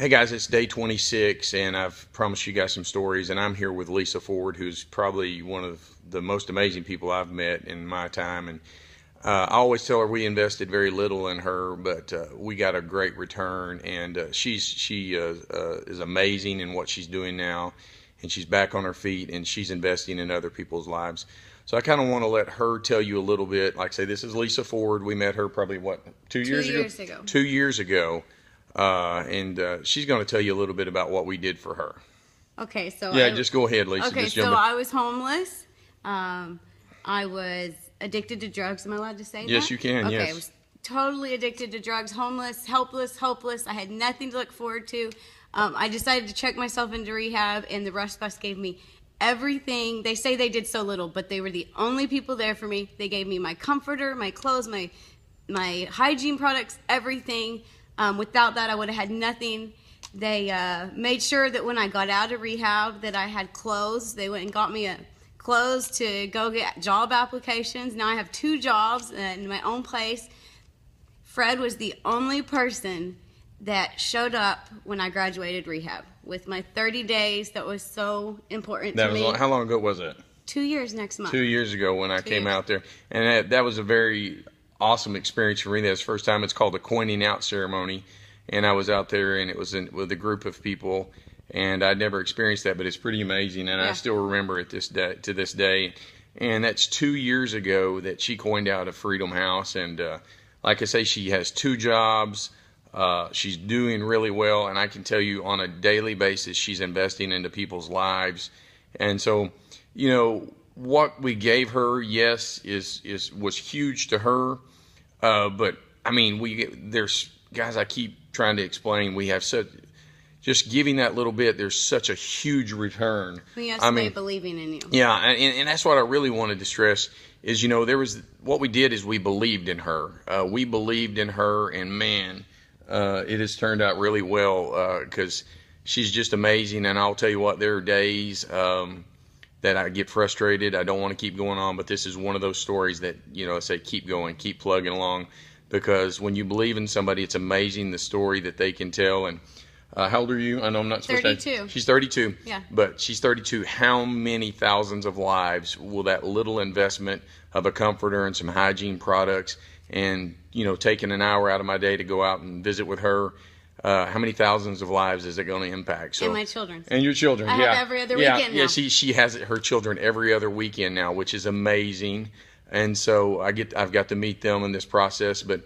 Hey guys, it's day 26, and I've promised you guys some stories. And I'm here with Lesa Ford, who's probably one of the most amazing people I've met in my time. And I always tell her we invested very little in her, but we got a great return. And she is amazing in what she's doing now, and she's back on her feet, and she's investing in other people's lives. So I kind of want to let her tell you a little bit. Like I say, this is Lesa Ford. We met her probably what, 2 years ago? 2 years ago. 2 years ago. And she's going to tell you a little bit about what we did for her. Okay, so just go ahead, Lesa. Okay, just so jump in. I was homeless. I was addicted to drugs. Am I allowed to say that? Yes, you can. Okay, yes. I was totally addicted to drugs, homeless, helpless, hopeless. I had nothing to look forward to. I decided to check myself into rehab, and the Rush Bus gave me everything. They say they did so little, but they were the only people there for me. They gave me my comforter, my clothes, my hygiene products, everything. Without that, I would have had nothing. They made sure that when I got out of rehab that I had clothes. They went and got me clothes to go get job applications. Now I have 2 jobs in my own place. Fred was the only person that showed up when I graduated rehab with my 30 days. That was so important to me. How long ago was it? 2 years next month. 2 years ago when I came out there. And that was a very awesome experience for me. That was the first time. It's called the coining out ceremony, and I was out there, and it was with a group of people, and I'd never experienced that, but it's pretty amazing, and I still remember it to this day. And that's 2 years ago that she coined out a Freedom House, and like I say, she has 2 jobs. She's doing really well, and I can tell you on a daily basis she's investing into people's lives. And so, you know, what we gave her, yes, was huge to her. But I mean, there's guys, I keep trying to explain, we have just giving that little bit, there's such a huge return. Yes, I mean, believing in you. Yeah, and that's what I really wanted to stress is, you know, what we did is we believed in her. We believed in her, and man, it has turned out really well, because she's just amazing. And I'll tell you what, there are days that I get frustrated. I don't want to keep going on, but this is one of those stories that, you know, I say keep going, keep plugging along, because when you believe in somebody, it's amazing the story that they can tell. And how old are you? I know I'm not supposed 32. to say. She's 32. Yeah. But she's 32. How many thousands of lives will that little investment of a comforter and some hygiene products and, you know, taking an hour out of my day to go out and visit with her, how many thousands of lives is it going to impact? So, and my children. And your children. I have every other weekend now. Yeah, she has her children every other weekend now, which is amazing. And so I've got to meet them in this process. But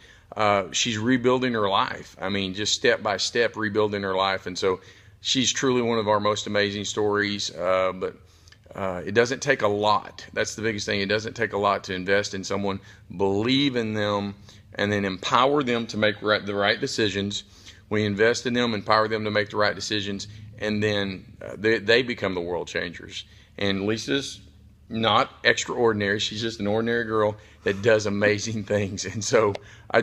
she's rebuilding her life. I mean, just step by step rebuilding her life. And so she's truly one of our most amazing stories. But it doesn't take a lot. That's the biggest thing. It doesn't take a lot to invest in someone, believe in them, and then empower them to make the right decisions. We invest in them, empower them to make the right decisions, and then they become the world changers. And Lesa's not extraordinary. She's just an ordinary girl that does amazing things. And so I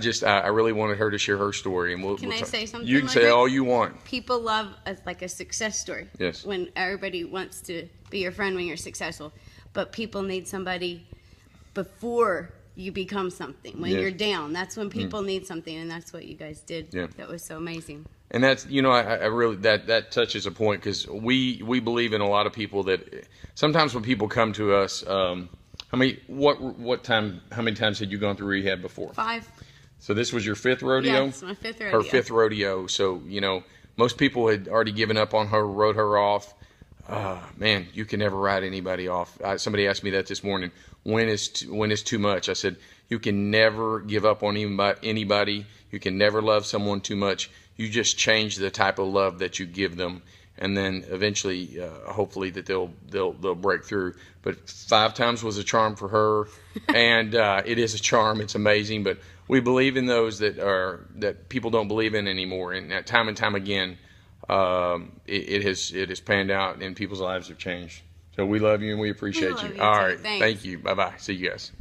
really wanted her to share her story. And Can I say something? You can say all you want. People love like a success story. Yes. When everybody wants to be your friend when you're successful. But people need somebody before you become something, when you're down. That's when people need something, and that's what you guys did. Yeah. That was so amazing. And that's, you know, I really, that touches a point, because we believe in a lot of people that sometimes when people come to us, how many times had you gone through rehab before? 5. So this was your 5th rodeo? Yeah, it's my 5th rodeo. Her 5th rodeo. So, you know, most people had already given up on her, wrote her off. Man, you can never write anybody off. Somebody asked me that this morning. When is too much? I said, you can never give up on anybody. You can never love someone too much. You just change the type of love that you give them, and then eventually, hopefully, that they'll break through. But 5 times was a charm for her, and it is a charm. It's amazing. But we believe in those that people don't believe in anymore, and time again, it has panned out, and people's lives have changed. So we love you, and we appreciate you. You All too. right, Thanks. thank you. Bye bye. See you guys.